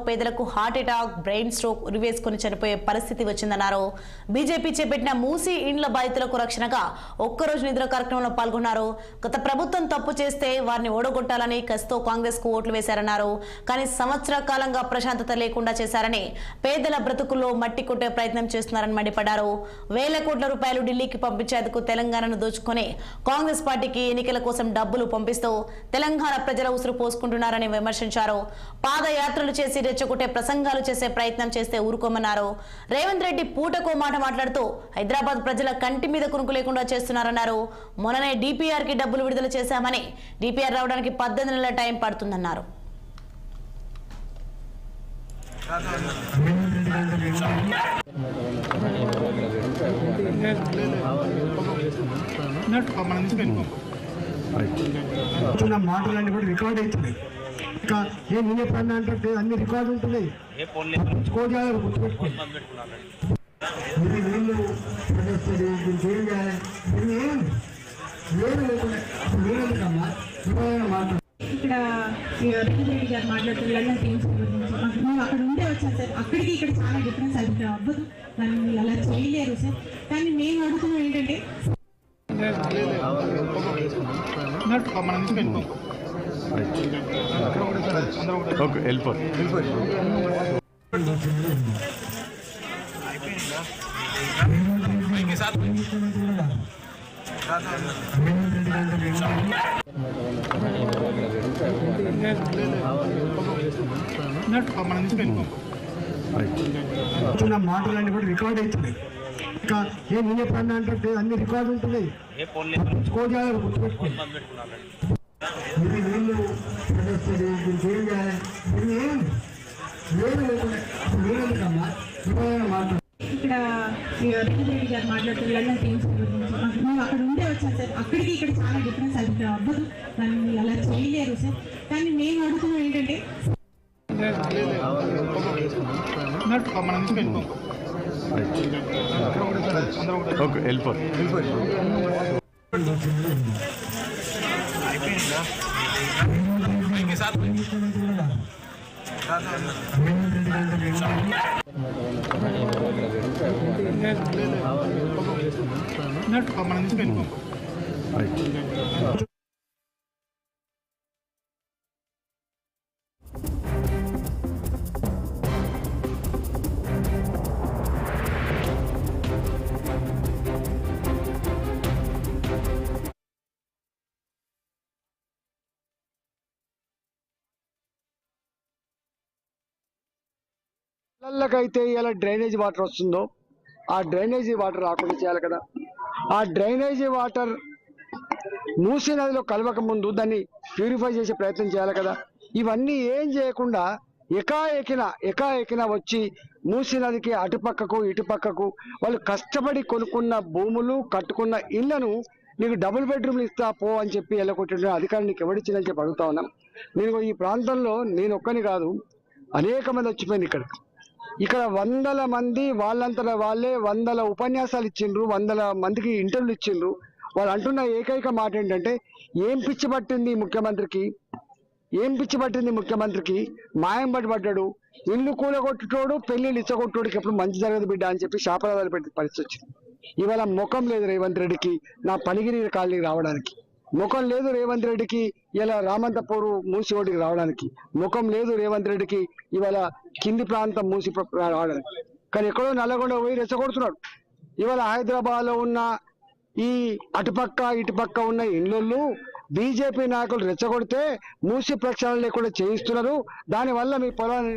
పేదలకు heart attack, brain stroke ఉరివేసుకుని చనిపోయే పరిస్థితి వచ్చిందన్నారు. బీజేపీ చేపట్టిన మూసీ ఇండ్ల బాధితులకు రక్షణగా ఒక్కరోజు నిద్ర కార్యక్రమంలో పాల్గొన్నారు. గత ప్రభుత్వం తప్పు చేస్తే వారిని ఓడగొట్టాలని కసితో కాంగ్రెస్ కు ఓట్లు వేశారన్నారు. కానీ సంవత్సర కాలంగా ప్రశాంతత లేకుండా చేశారని, పేదల బ్రతుకుల్లో మట్టి కొట్టే ప్రయత్నం చేస్తున్నారని మండిపడ్డారు. వేల కోట్ల రూపాయలు ఢిల్లీకి పంపించేందుకు తెలంగాణను దోచుకొని కాంగ్రెస్ పార్టీకి ఎన్నికల కోసం డబ్బులు పంపిస్తూ తెలంగాణ ప్రజల ఉసురు పోసుకుంటున్నారని విమర్శించారు. పాదయాత్రలు చేసి రెచ్చగొట్టే ప్రసంగాలు చేసే ప్రయత్నం చేస్తే ఊరుకోమన్నారు. రేవంత్ రెడ్డి పూటకో మాట మాట్లాడుతూ హైదరాబాద్ ప్రజల కంటి మీద కునుకు లేకుండా చేస్తున్నారన్నారు. మొన్ననే డిపిఆర్ కి డబ్బులు విడుదల చేశామని, డిపిఆర్ రావడానికి 18 నెలల టైం పడుతుందన్నారు. మాటలన్నీ కూడా రికార్డ్ అవుతున్నాయి. ఇంకా నేను ఎప్పుడన్నా అంటే అన్ని రికార్డు ఉంటున్నాయి. ఇక్కడ రేవంత్ రెడ్డి గారు మాట్లాడుతున్నారు మేము అక్కడ ఉండే వచ్చాం సార్. అక్కడికి ఇక్కడ చాలా డిఫరెన్స్ అది అవ్వదు, దాన్ని అలా చేయలేరు సార్. కానీ మేము అడుగుతున్నాం ఏంటంటే మాటలన్నీ కూడా రికార్డ్ అవుతున్నాయి. ఇంకా నేను ఎప్పుడన్నా అంటే అన్ని రికార్డు ఉంటున్నాయి. ఇక్కడ రేవంత్ రెడ్డి గారు మాట్లాడుతున్నారు మేము అక్కడ ఉండే వచ్చాం సార్. అక్కడికి ఇక్కడ చాలా డిఫరెన్స్ అది అవ్వదు, దాన్ని అలా చేయలేరు సార్. కానీ మేము అడుగుతున్నాం ఏంటంటే అయితే ఇలా డ్రైనేజీ వాటర్ వస్తుందో ఆ డ్రైనేజీ వాటర్ రాకుండా చేయాలి కదా. ఆ డ్రైనేజీ వాటర్ మూసీ నదిలో కలవక ముందు దాన్ని ప్యూరిఫై చేసే ప్రయత్నం చేయాలి కదా. ఇవన్నీ ఏం చేయకుండా ఎకాఎకిన వచ్చి మూసీ నదికి అటుపక్కకు ఇటుపక్కకు వాళ్ళు కష్టపడి కొనుక్కున్న భూములు కట్టుకున్న ఇళ్లను నీకు డబుల్ బెడ్రూమ్లు ఇస్తా పో అని చెప్పి ఎల్లకొట్టిన అధికారం నీకు ఎవరిచ్చిందని చెప్పి అడుగుతా ఉన్నాం. నేను ఈ ప్రాంతంలో నేను ఒక్కని కాదు, అనేక మంది వచ్చిపోయింది ఇక్కడ వందల మంది వాళ్ళంతటా వాళ్ళే 100 ఉపన్యాసాలు ఇచ్చిండ్రు, 100 మందికి ఇంటర్వ్యూలు ఇచ్చిండ్రు. వాళ్ళు అంటున్న ఏకైక మాట ఏంటంటే ఏం పిచ్చి పట్టింది ముఖ్యమంత్రికి, మాయం పడ్డాడు, ఇల్లు కూలగొట్టుటోడు పెళ్లిళ్ళు ఇచ్చగొట్టోడికి ఎప్పుడు మంచి జరగదు బిడ్డ అని చెప్పి శాపరాదాలు పెట్టే పరిస్థితి వచ్చింది. ఇవాళ ముఖం లేదు రేవంత్ రెడ్డికి నా పనిగిరి కాలనీ రావడానికి, ముఖం లేదు రేవంత్ రెడ్డికి ఇలా రామంతపూర్ మూసి ఓడికి రావడానికి, ముఖం లేదు రేవంత్ రెడ్డికి ఇవాళ కింది ప్రాంతం మూసి రావడానికి. కానీ ఎక్కడో నల్లగొండ పోయి రెచ్చగొడుతున్నాడు. ఇవాళ హైదరాబాద్ లో ఉన్న ఈ అటుపక్క ఇటుపక్క ఉన్న ఇళ్ళు బీజేపీ నాయకులు రెచ్చగొడితే మూసి ప్రక్షాళన లేకుండా చేయిస్తున్నారు. దానివల్ల మీ పొలాన్ని